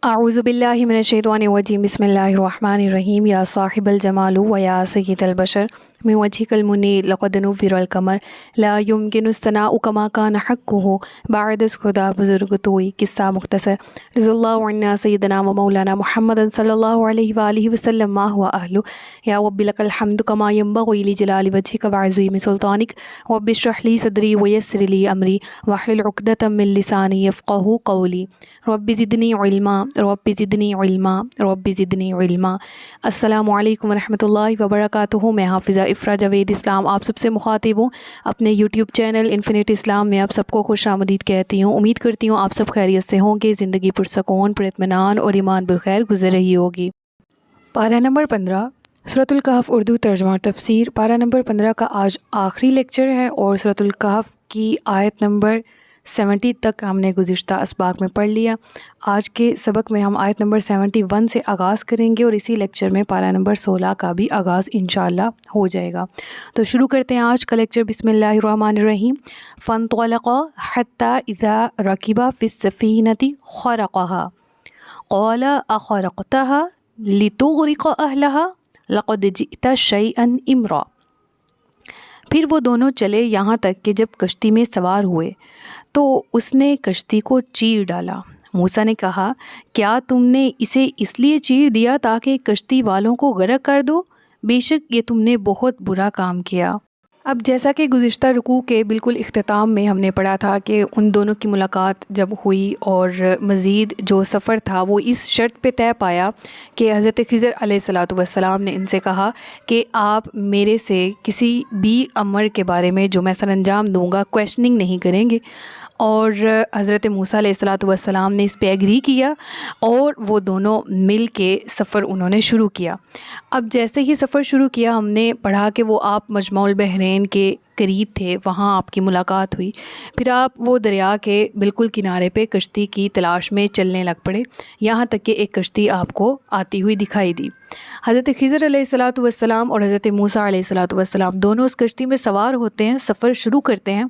اعوذ باللہ من الشیطان الرجیم بسم اللہ الرحمن الرحیم یا صاحب الجمال و یا سید البشر من وجهک المنیر لقد نور القمر لا يمكن الثناء كما كان حقه بعد از خدا بزرگ توئی قصہ مختصر رضی اللہ عنہ سیدنا و مولانا محمد صلی اللہ علیہ وآلہ وسلم ما هو اہلو یا رب لک الحمد كما ينبغي لجلال وجهك وعظیم سلطانک رب اشرح لي صدری ويسر لي امری واحلل عقدۃ من لسانی یفقهوا قولی رب زدنی علما رب زدنی علما رب زدنی علما۔ السلام علیکم ورحمۃ اللہ وبرکاتہ۔ میں حافظہ افرا جاوید اسلام آپ سب سے مخاطب ہوں اپنے یوٹیوب چینل انفینٹ اسلام میں آپ سب کو خوش آمدید کہتی ہوں۔ امید کرتی ہوں آپ سب خیریت سے ہوں گے، زندگی پرسکون، پر اطمینان اور ایمان بالخیر گزر رہی ہوگی۔ پارہ نمبر 15 سورۃ الکہف اردو ترجمہ اور تفسیر۔ پارہ نمبر 15 کا آج آخری لیکچر ہے اور سورۃ الکہف کی آیت نمبر 70 تک ہم نے گزشتہ اسباق میں پڑھ لیا۔ آج کے سبق میں ہم آیت نمبر 71 سے آغاز کریں گے اور اسی لیکچر میں پارہ نمبر 16 کا بھی آغاز انشاءاللہ ہو جائے گا۔ تو شروع کرتے ہیں آج کا لیکچر۔ بسم اللہ الرحمن الرحیم۔ فانطلقا حتی اذا رکبا فی السفینۃ خرقها قال اخرقتها لتغرق اہلها لقد جئت شیئا امرا۔ پھر وہ دونوں چلے یہاں تک کہ جب کشتی میں سوار ہوئے تو اس نے کشتی کو چیر ڈالا۔ موسیٰ نے کہا، کیا تم نے اسے اس لیے چیر دیا تاکہ کشتی والوں کو غرق کر دو؟ بے شک یہ تم نے بہت برا کام کیا۔ اب جیسا کہ گزشتہ رکوع کے بالکل اختتام میں ہم نے پڑھا تھا کہ ان دونوں کی ملاقات جب ہوئی اور مزید جو سفر تھا وہ اس شرط پہ طے پایا کہ حضرت خضر علیہ الصلاۃ والسلام نے ان سے کہا کہ آپ میرے سے کسی بھی امر کے بارے میں جو میں سر انجام دوں گا کویشچننگ نہیں کریں گے، اور حضرت موسیٰ علیہ الصلاۃ والسلام نے اس پہ ایگری کیا اور وہ دونوں مل کے سفر انہوں نے شروع کیا۔ اب جیسے ہی سفر شروع کیا ہم نے پڑھا کہ وہ آپ مجمع البحرین کے قریب تھے، وہاں آپ کی ملاقات ہوئی۔ پھر آپ وہ دریا کے بالکل کنارے پہ کشتی کی تلاش میں چلنے لگ پڑے، یہاں تک کہ ایک کشتی آپ کو آتی ہوئی دکھائی دی۔ حضرت خضر علیہ الصلاۃ والسلام اور حضرت موسیٰ علیہ الصلاۃ والسلام دونوں اس کشتی میں سوار ہوتے ہیں، سفر شروع کرتے ہیں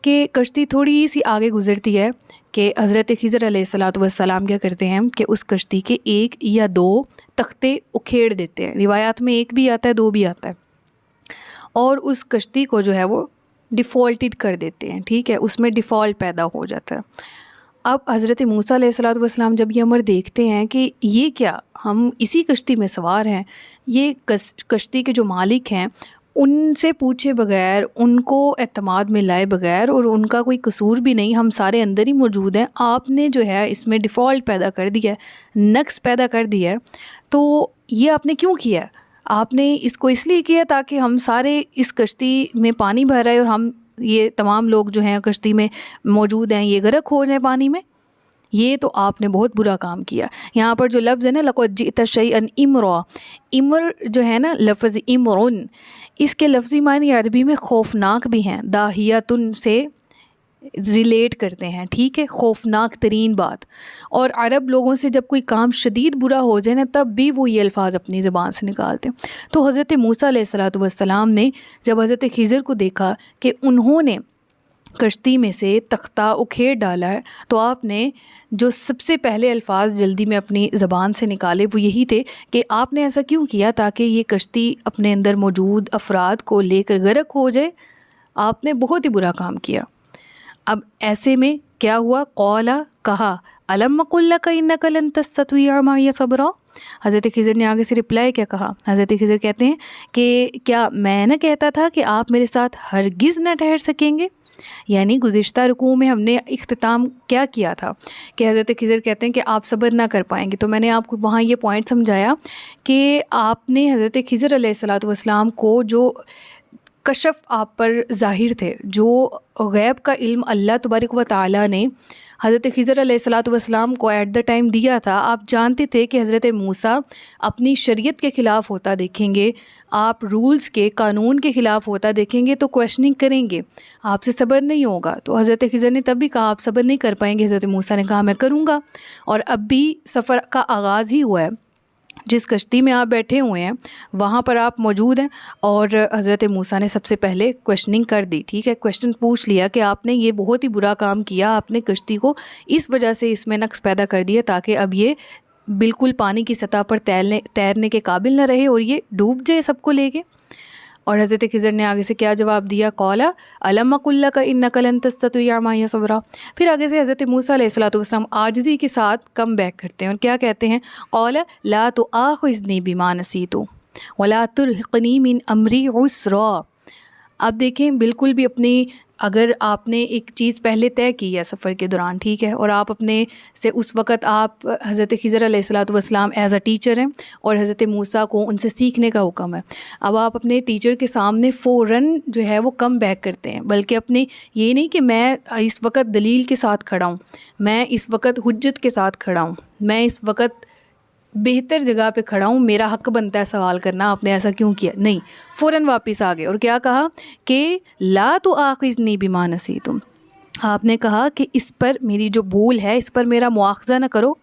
کہ کشتی تھوڑی سی آگے گزرتی ہے کہ حضرت خضر علیہ الصلاۃ والسلام کیا کرتے ہیں کہ اس کشتی کے ایک یا دو تختے اکھیڑ دیتے ہیں۔ روایات میں ایک بھی آتا ہے، دو بھی آتا ہے، اور اس کشتی کو جو ہے وہ ڈیفالٹڈ کر دیتے ہیں، ٹھیک ہے، اس میں ڈیفالٹ پیدا ہو جاتا ہے۔ اب حضرت موسیٰ علیہ الصلاۃ والسلام جب یہ امر دیکھتے ہیں کہ یہ کیا، ہم اسی کشتی میں سوار ہیں، یہ کشتی کے جو مالک ہیں ان سے پوچھے بغیر، ان کو اعتماد میں لائے بغیر، اور ان کا کوئی قصور بھی نہیں، ہم سارے اندر ہی موجود ہیں، آپ نے جو ہے اس میں ڈیفالٹ پیدا کر دیا ہے، نقص پیدا کر دیا ہے، تو یہ آپ نے کیوں کیا ہے؟ آپ نے اس کو اس لیے کیا تاکہ ہم سارے اس کشتی میں پانی بھر رہے اور ہم یہ تمام لوگ جو ہیں کشتی میں موجود ہیں یہ غرق ہو جائیں پانی میں؟ یہ تو آپ نے بہت برا کام کیا۔ یہاں پر جو لفظ ہے نا لقد جئت شیئا امرا، امر جو ہے نا لفظ امرن، اس کے لفظی معنی عربی میں خوفناک بھی ہیں، داہیتن سے ریلیٹ کرتے ہیں، ٹھیک ہے، خوفناک ترین بات۔ اور عرب لوگوں سے جب کوئی کام شدید برا ہو جائے نا تب بھی وہ یہ الفاظ اپنی زبان سے نکالتے ہیں۔ تو حضرت موسیٰ علیہ الصلاۃ والسلام نے جب حضرت خضر کو دیکھا کہ انہوں نے کشتی میں سے تختہ اکھیڑ ڈالا ہے تو آپ نے جو سب سے پہلے الفاظ جلدی میں اپنی زبان سے نکالے وہ یہی تھے کہ آپ نے ایسا کیوں کیا تاکہ یہ کشتی اپنے اندر موجود افراد کو لے کر غرق ہو جائے؟ آپ نے بہت ہی برا کام کیا۔ اب ایسے میں کیا ہوا؟ قولا، کہا، الم اقل لک انک لن تستطیع معی صبرا۔ حضرت خضر نے آگے سے رپلائی کیا کہا؟ حضرت خضر کہتے ہیں کہ کیا میں نہ کہتا تھا کہ آپ میرے ساتھ ہرگز نہ ٹھہر سکیں گے؟ یعنی گزشتہ رکوع میں ہم نے اختتام کیا کیا تھا کہ حضرت خضر کہتے ہیں کہ آپ صبر نہ کر پائیں گے، تو میں نے آپ کو وہاں یہ پوائنٹ سمجھایا کہ آپ نے حضرت خضر علیہ الصلاۃ والسلام کو جو کشف آپ پر ظاہر تھے، جو غیب کا علم اللہ تبارک و تعالیٰ نے حضرت خضر علیہ الصلاۃ والسلام کو ایٹ دا ٹائم دیا تھا، آپ جانتے تھے کہ حضرت موسیٰ اپنی شریعت کے خلاف ہوتا دیکھیں گے، آپ رولز کے، قانون کے خلاف ہوتا دیکھیں گے تو کویشچننگ کریں گے، آپ سے صبر نہیں ہوگا۔ تو حضرت خضر نے تب بھی کہا آپ صبر نہیں کر پائیں گے، حضرت موسیٰ نے کہا میں کروں گا، اور اب بھی سفر کا آغاز ہی ہوا ہے۔ جس کشتی میں آپ بیٹھے ہوئے ہیں وہاں پر آپ موجود ہیں، اور حضرت موسیٰ نے سب سے پہلے کویشچننگ کر دی، ٹھیک ہے، کویشچن پوچھ لیا کہ آپ نے یہ بہت ہی برا کام کیا، آپ نے کشتی کو اس وجہ سے اس میں نقص پیدا کر دیا تاکہ اب یہ بالکل پانی کی سطح پر تیرنے کے قابل نہ رہے اور یہ ڈوب جائے سب کو لے کے۔ اور حضرت خضر نے آگے سے کیا جواب دیا؟ قال الم اقل لک انک لن تستطیع معی صبرا۔ پھر آگے سے حضرت موسیٰ علیہ الصلوۃ والسلام عاجزی کے ساتھ کم بیک کرتے ہیں اور کیا کہتے ہیں؟ قال لا تؤاخذنی بما نسیت ولا ترهقنی من امری عسرا۔ اب دیکھیں بالکل بھی اپنی، اگر آپ نے ایک چیز پہلے طے کی ہے سفر کے دوران، ٹھیک ہے، اور آپ اپنے سے اس وقت آپ حضرت خضر علیہ الصلوۃ والسلام ایز اے ٹیچر ہیں اور حضرت موسیٰ کو ان سے سیکھنے کا حکم ہے، اب آپ اپنے ٹیچر کے سامنے فوراً جو ہے وہ کم بیک کرتے ہیں، بلکہ اپنی یہ نہیں کہ میں اس وقت دلیل کے ساتھ کھڑا ہوں، میں اس وقت حجت کے ساتھ کھڑا ہوں، میں اس وقت بہتر جگہ پہ کھڑا ہوں، میرا حق بنتا ہے سوال کرنا، آپ نے ایسا کیوں کیا؟ نہیں، فوراً واپس آ گئے اور کیا کہا کہ لا تؤاخذنی بما نسیت۔ آپ نے کہا کہ اس پر میری جو بھول ہے اس پر میرا مواخذہ نہ کرو،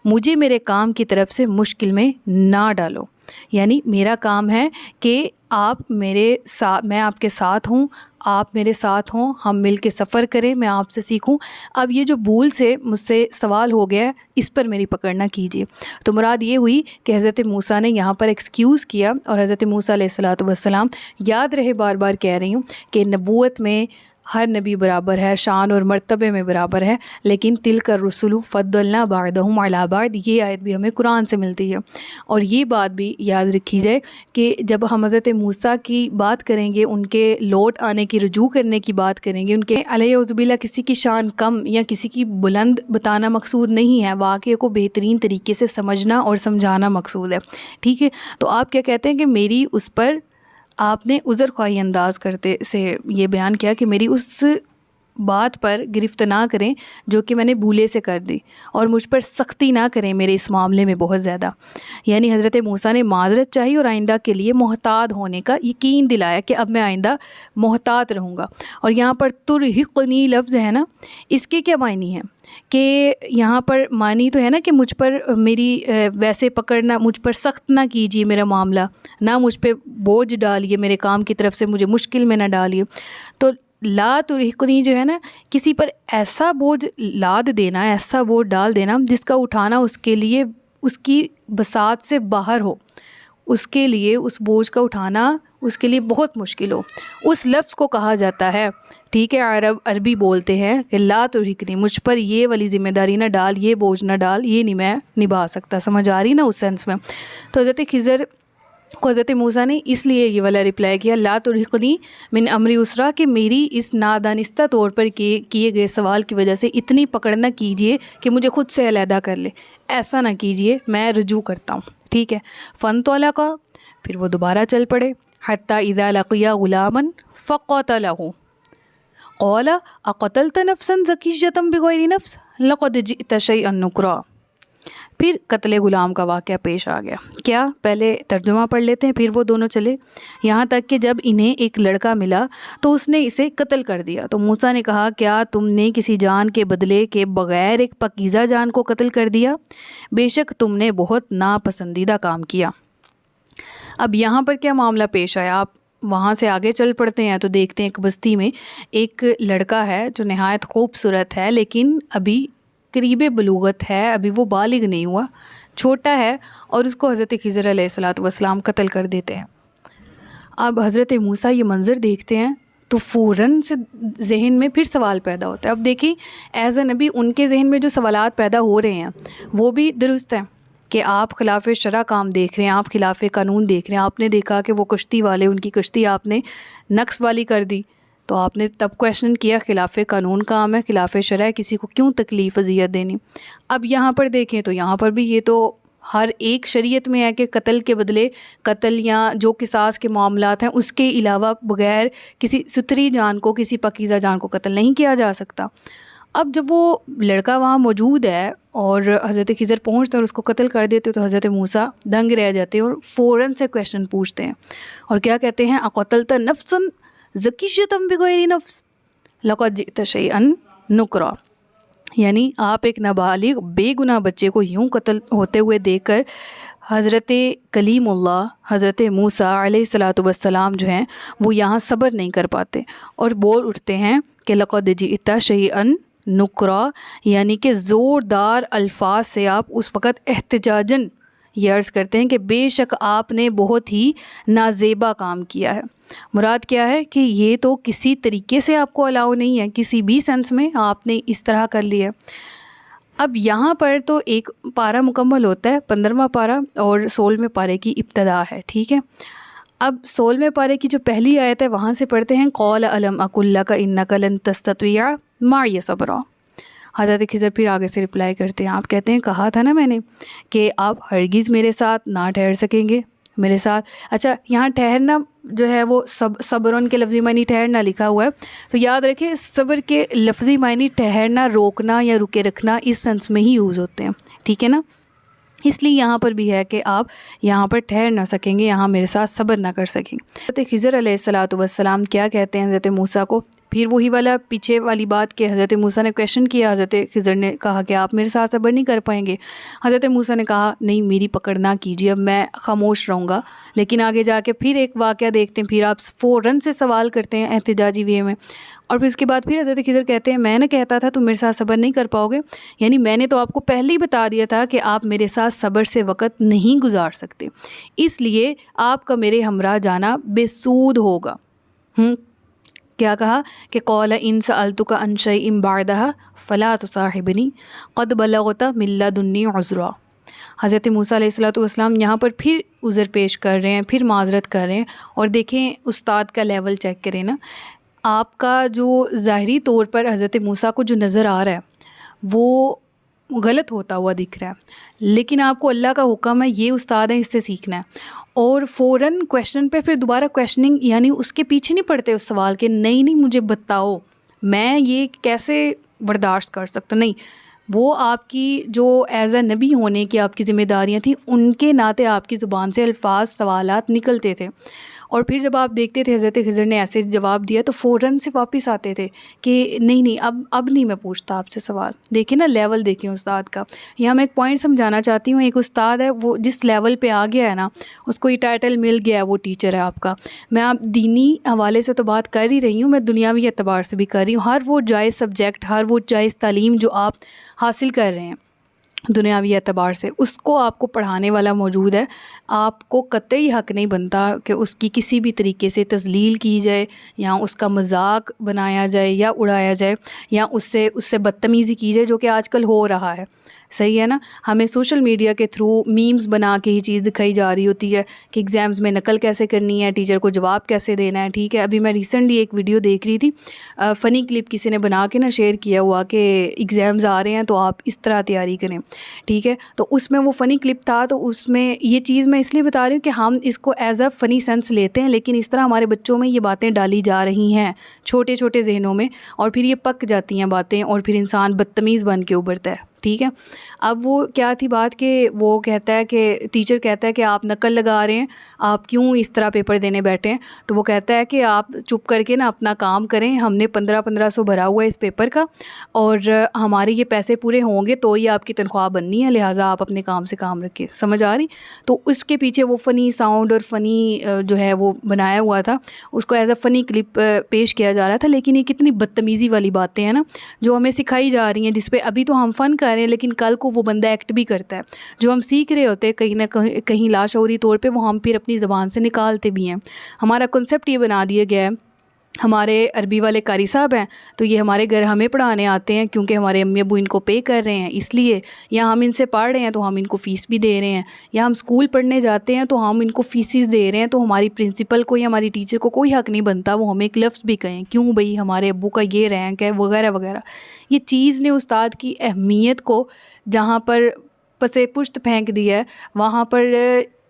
مجھے میرے کام کی طرف سے مشکل میں نہ ڈالو، یعنی میرا کام ہے کہ آپ میرے ساتھ، میں آپ کے ساتھ ہوں، آپ میرے ساتھ ہوں، ہم مل کے سفر کریں، میں آپ سے سیکھوں، اب یہ جو بھول سے مجھ سے سوال ہو گیا ہے اس پر میری پکڑ نہ کیجیے۔ تو مراد یہ ہوئی کہ حضرت موسیٰ نے یہاں پر ایکسکیوز کیا، اور حضرت موسیٰ علیہ الصلوۃ والسلام، یاد رہے بار بار کہہ رہی ہوں کہ نبوت میں ہر نبی برابر ہے، شان اور مرتبے میں برابر ہے، لیکن تلک الرسل فضلنا بعضهم علی بعض، یہ آیت بھی ہمیں قرآن سے ملتی ہے۔ اور یہ بات بھی یاد رکھی جائے کہ جب ہم حضرت موسیٰ کی بات کریں گے، ان کے لوٹ آنے کی، رجوع کرنے کی بات کریں گے، ان کے علیہ باللہ کسی کی شان کم یا کسی کی بلند بتانا مقصود نہیں ہے، واقعے کو بہترین طریقے سے سمجھنا اور سمجھانا مقصود ہے، ٹھیک ہے۔ تو آپ کیا کہتے ہیں کہ میری اس پر، آپ نے عذر خواہی انداز کرتے سے یہ بیان کیا کہ میری اس بات پر گرفت نہ کریں جو کہ میں نے بھولے سے کر دی، اور مجھ پر سختی نہ کریں میرے اس معاملے میں بہت زیادہ، یعنی حضرت موسیٰ نے معذرت چاہی اور آئندہ کے لیے محتاط ہونے کا یقین دلایا کہ اب میں آئندہ محتاط رہوں گا۔ اور یہاں پر ترہقنی لفظ ہے نا، اس کے کیا معنی ہیں کہ یہاں پر معنی تو ہے نا کہ مجھ پر میری ویسے پکڑنا، مجھ پر سخت نہ کیجیے میرا معاملہ، نہ مجھ پہ بوجھ ڈالیے میرے کام کی طرف سے، مجھے مشکل میں نہ ڈالیے۔ تو لا ترہقنی جو ہے نا، کسی پر ایسا بوجھ لاد دینا، ایسا بوجھ ڈال دینا جس کا اٹھانا اس کے لیے اس کی بساط سے باہر ہو، اس کے لیے اس بوجھ کا اٹھانا اس کے لیے بہت مشکل ہو، اس لفظ کو کہا جاتا ہے، ٹھیک ہے، عربی بولتے ہیں کہ لا ترہقنی، مجھ پر یہ والی ذمہ داری نہ ڈال، یہ بوجھ نہ ڈال، یہ نہیں میں نبھا سکتا، سمجھ آ رہی نا اس سینس میں۔ تو حضرت خضر کو حضرت موسیٰ نے اس لیے یہ والا رپلائی کیا لا ترہقنی من امری اسرا، کہ میری اس نادانستہ طور پر کیے گئے سوال کی وجہ سے اتنی پکڑ نہ کیجیے کہ مجھے خود سے علیحدہ کر لے، ایسا نہ کیجیے، میں رجوع کرتا ہوں، ٹھیک ہے۔ فانطلقا، پھر وہ دوبارہ چل پڑے، حتی اذا لقیا غلاما فقتلہ، قال اقتلت نفسا زکیۃ بغیر نفس لقد جئت شیئا نکرا۔ پھر قتل غلام کا واقعہ پیش آ گیا، کیا پہلے ترجمہ پڑھ لیتے ہیں پھر وہ دونوں چلے، یہاں تک کہ جب انہیں ایک لڑکا ملا تو اس نے اسے قتل کر دیا، تو موسیٰ نے کہا کیا تم نے کسی جان کے بدلے کے بغیر ایک پاکیزہ جان کو قتل کر دیا؟ بے شک تم نے بہت ناپسندیدہ کام کیا۔ اب یہاں پر کیا معاملہ پیش آیا؟ آپ وہاں سے آگے چل پڑتے ہیں تو دیکھتے ہیں ایک بستی میں ایک لڑکا ہے جو نہایت خوبصورت ہے، لیکن ابھی قریب بلوغت ہے، ابھی وہ بالغ نہیں ہوا، چھوٹا ہے، اور اس کو حضرت خضر علیہ الصلوۃ والسلام قتل کر دیتے ہیں۔ اب حضرت موسیٰ یہ منظر دیکھتے ہیں تو فوراً سے ذہن میں پھر سوال پیدا ہوتا ہے۔ اب دیکھیں ایز اے نبی ان کے ذہن میں جو سوالات پیدا ہو رہے ہیں وہ بھی درست ہیں کہ آپ خلاف شرع کام دیکھ رہے ہیں، آپ خلاف قانون دیکھ رہے ہیں، آپ نے دیکھا کہ وہ کشتی والے، ان کی کشتی آپ نے نقص والی کر دی، تو آپ نے تب کویشچن کیا خلاف قانون کام ہے، خلاف شرع ہے، کسی کو کیوں تکلیف اذیت دینی۔ اب یہاں پر دیکھیں تو یہاں پر بھی یہ تو ہر ایک شریعت میں ہے کہ قتل کے بدلے قتل یا جو قصاص کے معاملات ہیں اس کے علاوہ بغیر کسی ستھری جان کو، کسی پاکیزہ جان کو قتل نہیں کیا جا سکتا۔ اب جب وہ لڑکا وہاں موجود ہے اور حضرت خضر پہنچتے اور اس کو قتل کر دیتے تو حضرت موسیٰ دنگ رہ جاتے ہیں اور فوراً سے کویشچن پوچھتے ہیں اور کیا کہتے ہیں؟ اقتلت نفسا زکیۃ بغیر نفس لقد جئت شیئا نکرا۔ یعنی آپ ایک نابالغ بے گناہ بچے کو یوں قتل ہوتے ہوئے دیکھ کر حضرت کلیم اللہ حضرت موسیٰ علیہ الصلاۃ والسلام جو ہیں وہ یہاں صبر نہیں کر پاتے اور بول اٹھتے ہیں کہ لقد جئت شیئا نکرا، یعنی کہ زوردار الفاظ سے آپ اس وقت احتجاجاً یہ عرض کرتے ہیں کہ بے شک آپ نے بہت ہی نازیبا کام کیا ہے۔ مراد کیا ہے کہ یہ تو کسی طریقے سے آپ کو الاؤ نہیں ہے، کسی بھی سینس میں آپ نے اس طرح کر لیا ہے۔ اب یہاں پر تو ایک پارہ مکمل ہوتا ہے، 15واں پارہ، اور 16ویں پارے کی ابتدا ہے، ٹھیک ہے۔ اب 16ویں پارے کی جو پہلی آیت ہے وہاں سے پڑھتے ہیں قال الم اقل لک انک لن تستطیع معی صبرا۔ حضرت خضر پھر آگے سے رپلائی کرتے ہیں، آپ کہتے ہیں کہا تھا نا میں نے کہ آپ ہرگز میرے ساتھ نہ ٹھہر سکیں گے میرے ساتھ۔ اچھا، یہاں ٹھہرنا جو ہے وہ صبرن کے لفظی معنی ٹھہرنا لکھا ہوا ہے، تو یاد رکھیں صبر کے لفظی معنی ٹھہرنا، روکنا یا رکے رکھنا اس سینس میں ہی یوز ہوتے ہیں، ٹھیک ہے نا۔ اس لیے یہاں پر بھی ہے کہ آپ یہاں پر ٹھہر نہ سکیں گے، یہاں میرے ساتھ صبر نہ کر سکیں گے۔ حضرت خضر علیہ الصلاۃ والسلام کیا کہتے ہیں حضرت موسیٰ کو؟ پھر وہی والا پیچھے والی بات کہ حضرت موسیٰ نے کویشچن کیا، حضرت خضر نے کہا کہ آپ میرے ساتھ صبر نہیں کر پائیں گے۔ حضرت موسیٰ نے کہا نہیں، میری پکڑ نہ کیجیے، اب میں خاموش رہوں گا۔ لیکن آگے جا کے پھر ایک واقعہ دیکھتے ہیں، پھر آپ فوراً سے سوال کرتے ہیں احتجاجی وے میں، اور پھر اس کے بعد پھر حضرت خضر کہتے ہیں میں نے کہتا تھا تم میرے ساتھ صبر نہیں کر پاؤ گے، یعنی میں نے تو آپ کو پہلے ہی بتا دیا تھا کہ آپ میرے ساتھ صبر سے وقت نہیں گزار سکتے، اس لیے آپ کا میرے ہمراہ جانا بے سود ہوگا۔ کیا کہا کہ قال ان سألتک عن شیء بعدها فلا تصاحبنی قد بلغت من لدنی عذرا۔ حضرت موسیٰ علیہ الصلوۃ والسلام یہاں پر پھر عذر پیش کر رہے ہیں، پھر معذرت کر رہے ہیں، اور دیکھیں استاد کا لیول چیک کریں نا، آپ کا جو ظاہری طور پر حضرت موسیٰ کو جو نظر آ رہا ہے وہ غلط ہوتا ہوا دکھ رہا ہے، لیکن آپ کو اللہ کا حکم ہے، یہ استاد ہے، اس سے سیکھنا ہے، اور فوراً کویشچن پہ پھر دوبارہ کویشچننگ، یعنی اس کے پیچھے نہیں پڑتے اس سوال کے نہیں مجھے بتاؤ میں یہ کیسے برداشت کر سکتا، نہیں، وہ آپ کی جو ایز اے نبی ہونے کی آپ کی ذمہ داریاں تھیں ان کے ناطے آپ کی زبان سے الفاظ سوالات نکلتے تھے، اور پھر جب آپ دیکھتے تھے حضرت خضر نے ایسے جواب دیا تو فوراً سے واپس آتے تھے کہ نہیں اب نہیں میں پوچھتا آپ سے سوال۔ دیکھیں نا لیول دیکھیں استاد کا۔ یہاں میں ایک پوائنٹ سمجھانا چاہتی ہوں، ایک استاد ہے وہ جس لیول پہ آ گیا ہے نا، اس کو یہ ٹائٹل مل گیا ہے، وہ ٹیچر ہے آپ کا۔ میں آپ دینی حوالے سے تو بات کر ہی رہی ہوں، میں دنیاوی اعتبار سے بھی کر رہی ہوں، ہر وہ جائز سبجیکٹ، ہر وہ جائز تعلیم جو آپ حاصل کر رہے ہیں دنیاوی اعتبار سے، اس کو آپ کو پڑھانے والا موجود ہے، آپ کو قطعی حق نہیں بنتا کہ اس کی کسی بھی طریقے سے تذلیل کی جائے یا اس کا مذاق بنایا جائے یا اڑایا جائے یا اس سے بدتمیزی کی جائے، جو کہ آج کل ہو رہا ہے، صحیح ہے نا۔ ہمیں سوشل میڈیا کے تھرو میمز بنا کے یہ چیز دکھائی جا رہی ہوتی ہے کہ ایگزامز میں نقل کیسے کرنی ہے، ٹیچر کو جواب کیسے دینا ہے، ٹھیک ہے۔ ابھی میں ریسنٹلی ایک ویڈیو دیکھ رہی تھی، فنی کلپ کسی نے بنا کے نا شیئر کیا ہوا کہ ایگزامز آ رہے ہیں تو آپ اس طرح تیاری کریں، ٹھیک ہے۔ تو اس میں وہ فنی کلپ تھا، تو اس میں یہ چیز میں اس لیے بتا رہی ہوں کہ ہم اس کو ایز اے فنی سینس لیتے ہیں، لیکن اس طرح ہمارے بچوں میں یہ باتیں ڈالی جا رہی ہیں چھوٹے چھوٹے ذہنوں میں، اور پھر یہ پک جاتی ہیں باتیں، اور پھر انسان بدتمیز بن کے ابھرتا ہے، ٹھیک ہے۔ اب وہ کیا تھی بات کہ وہ کہتا ہے کہ ٹیچر کہتا ہے کہ آپ نقل لگا رہے ہیں، آپ کیوں اس طرح پیپر دینے بیٹھے ہیں؟ تو وہ کہتا ہے کہ آپ چپ کر کے نا اپنا کام کریں، ہم نے 1500 بھرا ہوا ہے اس پیپر کا، اور ہمارے یہ پیسے پورے ہوں گے تو ہی آپ کی تنخواہ بننی ہے، لہٰذا آپ اپنے کام سے کام رکھیں، سمجھ آ رہی؟ تو اس کے پیچھے وہ فنی ساؤنڈ اور فنی جو ہے وہ بنایا ہوا تھا، اس کو ایز اے فنی کلپ پیش کیا جا رہا تھا، لیکن یہ کتنی بدتمیزی والی باتیں ہیں نا جو ہمیں سکھائی جا رہی ہیں، جس پہ ابھی تو ہم فن کر رہے ہیں لیکن کل کو وہ بندہ ایکٹ بھی کرتا ہے، جو ہم سیکھ رہے ہوتے ہیں کہیں نہ کہیں لاشعوری طور پہ وہ ہم پھر اپنی زبان سے نکالتے بھی ہیں۔ ہمارا کنسیپٹ یہ بنا دیا گیا ہے، ہمارے عربی والے قاری صاحب ہیں تو یہ ہمارے گھر ہمیں پڑھانے آتے ہیں کیونکہ ہمارے امی ابو ان کو پے کر رہے ہیں اس لیے، یا ہم ان سے پڑھ رہے ہیں تو ہم ان کو فیس بھی دے رہے ہیں، یا ہم اسکول پڑھنے جاتے ہیں تو ہم ان کو فیسز دے رہے ہیں، تو ہماری پرنسپل کو یا ہماری ٹیچر کو کوئی حق نہیں بنتا وہ ہمیں ایک لفظ بھی کہیں، کیوں بھئی ہمارے ابو کا یہ رینک ہے وغیرہ وغیرہ۔ یہ چیز نے استاد کی اہمیت کو جہاں پر پسے پشت پھینک دیا ہے، وہاں پر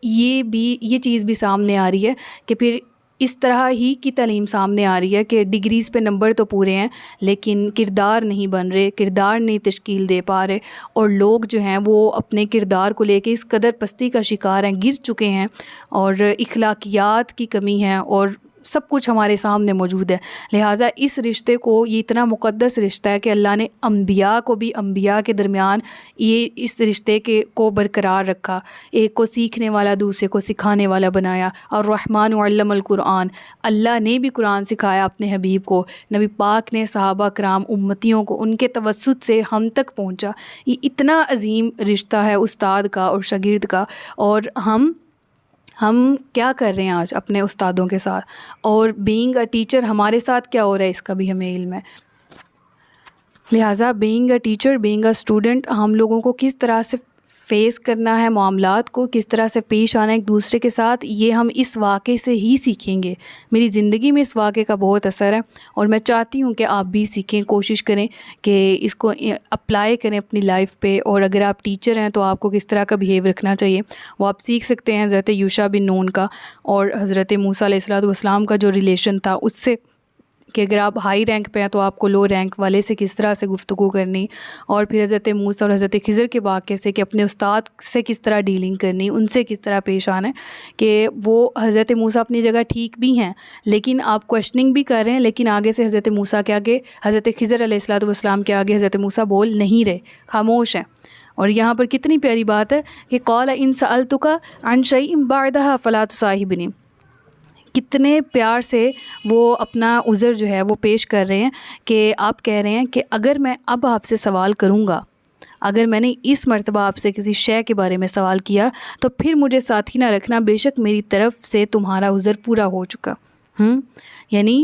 یہ چیز بھی سامنے آ رہی ہے کہ پھر اس طرح ہی کی تعلیم سامنے آ رہی ہے کہ ڈگریز پہ نمبر تو پورے ہیں لیکن کردار نہیں بن رہے، کردار نہیں تشکیل دے پا رہے، اور لوگ جو ہیں وہ اپنے کردار کو لے کے اس قدر پستی کا شکار ہیں، گر چکے ہیں، اور اخلاقیات کی کمی ہے، اور سب کچھ ہمارے سامنے موجود ہے. لہٰذا اس رشتے کو، یہ اتنا مقدس رشتہ ہے کہ اللہ نے انبیاء کو بھی انبیاء کے درمیان یہ اس رشتے کو برقرار رکھا. ایک کو سیکھنے والا دوسرے کو سکھانے والا بنایا. اور الرحمن علم القرآن، اللہ نے بھی قرآن سکھایا اپنے حبیب کو. نبی پاک نے صحابہ کرام امتیوں کو ان کے توسط سے ہم تک پہنچا. یہ اتنا عظیم رشتہ ہے استاد کا اور شاگرد کا. اور ہم کیا کر رہے ہیں آج اپنے استادوں کے ساتھ، اور بینگ اے ٹیچر ہمارے ساتھ کیا ہو رہا ہے اس کا بھی ہمیں علم ہے. لہٰذا being a teacher, being a student, ہم لوگوں کو کس طرح سے فیس کرنا ہے معاملات کو، کس طرح سے پیش آنا ہے ایک دوسرے کے ساتھ، یہ ہم اس واقعے سے ہی سیکھیں گے. میری زندگی میں اس واقعے کا بہت اثر ہے، اور میں چاہتی ہوں کہ آپ بھی سیکھیں، کوشش کریں کہ اس کو اپلائی کریں اپنی لائف پہ. اور اگر آپ ٹیچر ہیں تو آپ کو کس طرح کا بیہیو رکھنا چاہیے وہ آپ سیکھ سکتے ہیں حضرت یوشع بن نون کا اور حضرت موسیٰ علیہ السلام کا جو ریلیشن تھا اس سے، کہ اگر آپ ہائی رینک پہ ہیں تو آپ کو لو رینک والے سے کس طرح سے گفتگو کرنی. اور پھر حضرت موسیٰ اور حضرت خضر کے واقعے سے کہ اپنے استاد سے کس طرح ڈیلنگ کرنی، ان سے کس طرح پیش آنا ہے. کہ وہ حضرت موسیٰ اپنی جگہ ٹھیک بھی ہیں، لیکن آپ کویشچننگ بھی کر رہے ہیں، لیکن آگے سے حضرت موسیٰ کے آگے، حضرت خضر علیہ السلام کے آگے حضرت موسیٰ بول نہیں رہے، خاموش ہیں. اور یہاں پر کتنی پیاری بات ہے کہ قال ان سألتک عن شیء بعدها فلا تصاحبنی. کتنے پیار سے وہ اپنا عذر جو ہے وہ پیش کر رہے ہیں کہ آپ کہہ رہے ہیں کہ اگر میں اب آپ سے سوال کروں گا، اگر میں نے اس مرتبہ آپ سے کسی شے کے بارے میں سوال کیا تو پھر مجھے ساتھی نہ رکھنا، بے شک میری طرف سے تمہارا عذر پورا ہو چکا. یعنی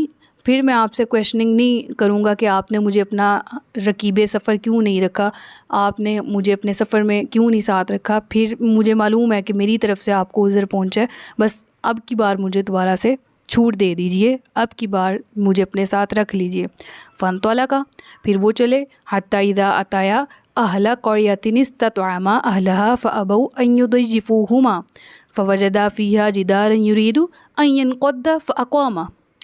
پھر میں آپ سے کویشچننگ نہیں کروں گا کہ آپ نے مجھے اپنا رکیب سفر کیوں نہیں رکھا، آپ نے مجھے اپنے سفر میں کیوں نہیں ساتھ رکھا. پھر مجھے معلوم ہے کہ میری طرف سے آپ کو عذر پہنچا ہے، بس اب کی بار مجھے دوبارہ سے چھوٹ دے دیجئے، اب کی بار مجھے اپنے ساتھ رکھ لیجئے. فانطلقا، پھر وہ چلے، حتی اذا اتایا اہل قریۃ استطعما اہلہا فابوا ان یضیفوہما فوجدا فیہا جدارا یرید ان ینقض فاقامہ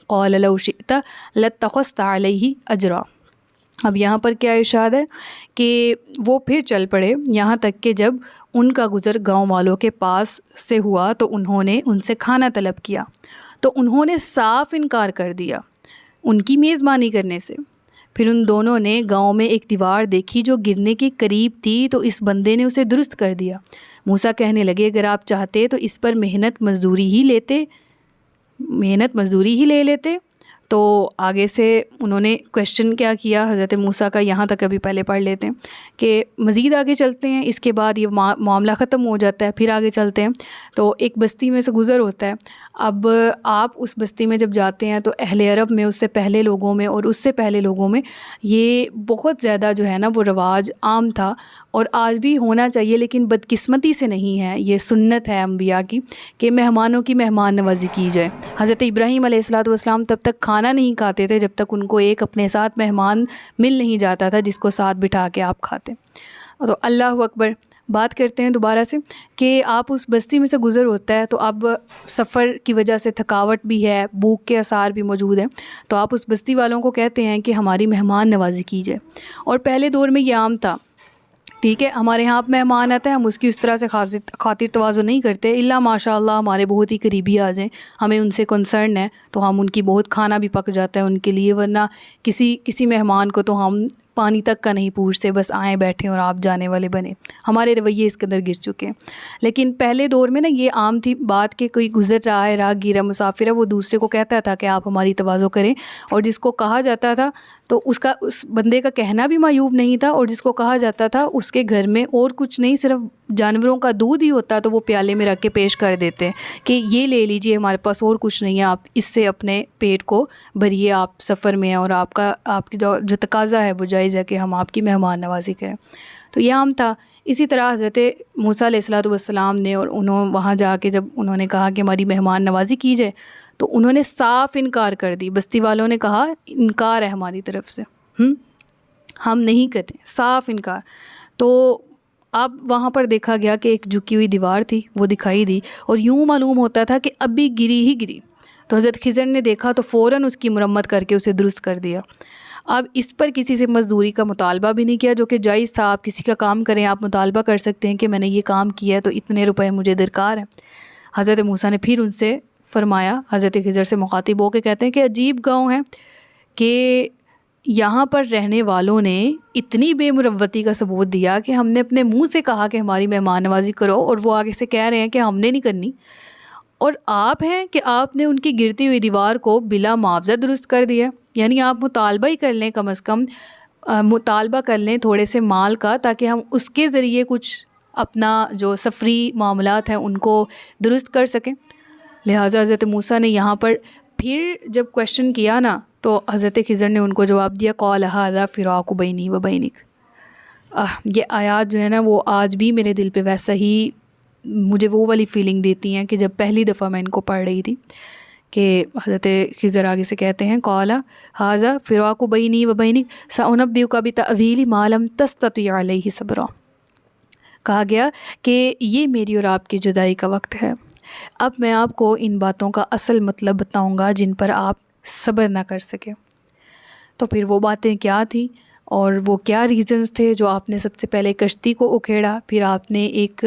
قال لو شئت لاتخذت علیہ اجرا. اب یہاں پر کیا ارشاد ہے کہ وہ پھر چل پڑے یہاں تک کہ جب ان کا گزر گاؤں والوں کے پاس سے ہوا تو انہوں نے ان سے کھانا طلب کیا، تو انہوں نے صاف انکار کر دیا ان کی میزبانی کرنے سے. پھر ان دونوں نے گاؤں میں ایک دیوار دیکھی جو گرنے کے قریب تھی، تو اس بندے نے اسے درست کر دیا. موسیٰ کہنے لگے اگر آپ چاہتے تو اس پر محنت مزدوری ہی لے لیتے. تو آگے سے انہوں نے کویشچن کیا حضرت موسیٰ کا، یہاں تک ابھی پہلے پڑھ لیتے ہیں کہ مزید آگے چلتے ہیں. اس کے بعد یہ معاملہ ختم ہو جاتا ہے، پھر آگے چلتے ہیں تو ایک بستی میں سے گزر ہوتا ہے. اب آپ اس بستی میں جب جاتے ہیں تو اہل عرب میں، اس سے پہلے لوگوں میں اور اس سے پہلے لوگوں میں یہ بہت زیادہ جو ہے نا وہ رواج عام تھا، اور آج بھی ہونا چاہیے، لیکن بدقسمتی سے نہیں ہے. یہ سنت ہے انبیاء کی کہ مہمانوں کی مہمان نوازی کی جائے. حضرت ابراہیم علیہ السلام تب تک کھانا نہیں کھاتے تھے جب تک ان کو ایک اپنے ساتھ مہمان مل نہیں جاتا تھا جس کو ساتھ بٹھا کے آپ کھاتے. تو اللہ اکبر. بات کرتے ہیں دوبارہ سے کہ آپ اس بستی میں سے گزر ہوتا ہے، تو اب سفر کی وجہ سے تھکاوٹ بھی ہے، بھوک کے آثار بھی موجود ہیں، تو آپ اس بستی والوں کو کہتے ہیں کہ ہماری مہمان نوازی کی جائے. اور پہلے دور میں یہ عام تھا، ٹھیک ہے، ہمارے یہاں مہمان آتا ہے، ہم اس کی اس طرح سے خاطر تواضع نہیں کرتے، الا ماشاء اللہ ہمارے بہت ہی قریبی آ جائیں، ہمیں ان سے کنسرن ہے تو ہم ان کی بہت کھانا بھی پک جاتا ہے ان کے لیے. ورنہ کسی مہمان کو تو ہم پانی تک کا نہیں پوچھتے، بس آئیں بیٹھیں اور آپ جانے والے بنے. ہمارے رویے اس قدر گر چکے ہیں. لیکن پہلے دور میں نا یہ عام تھی بات کہ کوئی گزر رہا ہے، راہ گیر ہے، مسافر ہے، وہ دوسرے کو کہتا تھا کہ آپ ہماری تواضع کریں، اور جس کو کہا جاتا تھا تو اس بندے کا کہنا بھی معیوب نہیں تھا، اور جس کو کہا جاتا تھا اس کے گھر میں اور کچھ نہیں، صرف جانوروں کا دودھ ہی ہوتا تو وہ پیالے میں رکھ کے پیش کر دیتے کہ یہ لے لیجئے، ہمارے پاس اور کچھ نہیں ہے، آپ اس سے اپنے پیٹ کو بھریے، آپ سفر میں ہیں اور آپ کی جو تقاضا ہے وہ جائز ہے کہ ہم آپ کی مہمان نوازی کریں. تو یہ عام تھا. اسی طرح حضرت موسیٰ علیہ السلام نے، اور وہاں جا کے جب انہوں نے کہا کہ ہماری مہمان نوازی کی جائے تو انہوں نے صاف انکار کر دی. بستی والوں نے کہا انکار ہے ہماری طرف سے، ہم نہیں کرتے، صاف انکار. تو اب وہاں پر دیکھا گیا کہ ایک جھکی ہوئی دیوار تھی، وہ دکھائی دی، اور یوں معلوم ہوتا تھا کہ اب بھی گری ہی گری. تو حضرت خضر نے دیکھا تو فوراً اس کی مرمت کر کے اسے درست کر دیا. اب اس پر کسی سے مزدوری کا مطالبہ بھی نہیں کیا، جو کہ جائز تھا. آپ کسی کا کام کریں، آپ مطالبہ کر سکتے ہیں کہ میں نے یہ کام کیا ہے تو اتنے روپے مجھے درکار ہیں. حضرت موسیٰ نے پھر ان سے فرمایا حضرت خضر سے مخاطب ہو کے کہتے ہیں کہ عجیب گاؤں ہے کہ یہاں پر رہنے والوں نے اتنی بے مروتی کا ثبوت دیا کہ ہم نے اپنے منہ سے کہا کہ ہماری مہمان نوازی کرو اور وہ آگے سے کہہ رہے ہیں کہ ہم نے نہیں کرنی، اور آپ ہیں کہ آپ نے ان کی گرتی ہوئی دیوار کو بلا معاوضہ درست کر دیا۔ یعنی آپ مطالبہ ہی کر لیں، کم از کم مطالبہ کر لیں تھوڑے سے مال کا، تاکہ ہم اس کے ذریعے کچھ اپنا جو سفری معاملات ہیں ان کو درست کر سکیں۔ لہٰذا حضرت موسیٰ نے یہاں پر پھر جب کویشچن کیا نا تو حضرت خضر نے ان کو جواب دیا قال ھذا فراق بینی و بینک۔ یہ آیات جو ہے نا وہ آج بھی میرے دل پہ ویسا ہی مجھے وہ والی فیلنگ دیتی ہیں کہ جب پہلی دفعہ میں ان کو پڑھ رہی تھی، کہ حضرت خضر آگے سے کہتے ہیں قال ھذا فراق بینی و بینک سأنبئک بتأویل ما لم تستطع علیہ صبرا۔ کہا گیا کہ یہ میری اور آپ کی جدائی کا وقت ہے، اب میں آپ کو ان باتوں کا اصل مطلب بتاؤں گا جن پر آپ صبر نہ کر سکے۔ تو پھر وہ باتیں کیا تھیں اور وہ کیا ریزنز تھے جو آپ نے سب سے پہلے کشتی کو اکھیڑا، پھر آپ نے ایک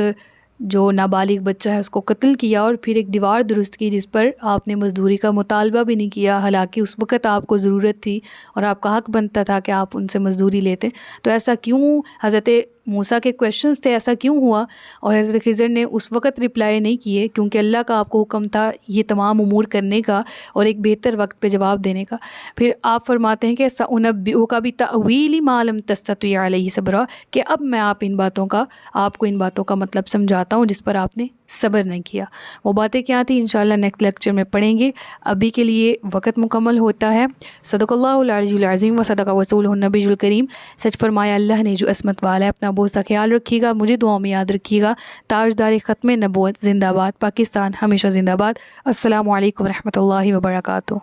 جو نابالغ بچہ ہے اس کو قتل کیا، اور پھر ایک دیوار درست کی جس پر آپ نے مزدوری کا مطالبہ بھی نہیں کیا، حالانکہ اس وقت آپ کو ضرورت تھی اور آپ کا حق بنتا تھا کہ آپ ان سے مزدوری لیتے۔ تو ایسا کیوں حضرت موسیٰ کے کویشچنز تھے، ایسا کیوں ہوا؟ اور حضرت خضر نے اس وقت رپلائی نہیں کیے کیونکہ اللہ کا آپ کو حکم تھا یہ تمام امور کرنے کا اور ایک بہتر وقت پہ جواب دینے کا۔ پھر آپ فرماتے ہیں کہ سأنبئک بتأویل ما لم تستطع علیہ صبرا، کہ اب میں آپ کو ان باتوں کا مطلب سمجھاتا ہوں جس پر آپ نے صبر نہیں کیا۔ وہ باتیں کیا تھیں انشاءاللہ نیکسٹ لیکچر میں پڑھیں گے، ابھی کے لیے وقت مکمل ہوتا ہے۔ صدق اللہ العلی العظیم و صدق رسولہ النبی الکریم۔ سچ فرمایا اللہ نے جو عصمت والا ہے۔ اپنا بہت سا خیال رکھیے گا، مجھے دعاؤں میں یاد رکھیے گا۔ تاجدار ختم نبوت زندہ باد، پاکستان ہمیشہ زندہ باد۔ السلام علیکم ورحمۃ اللہ وبرکاتہ۔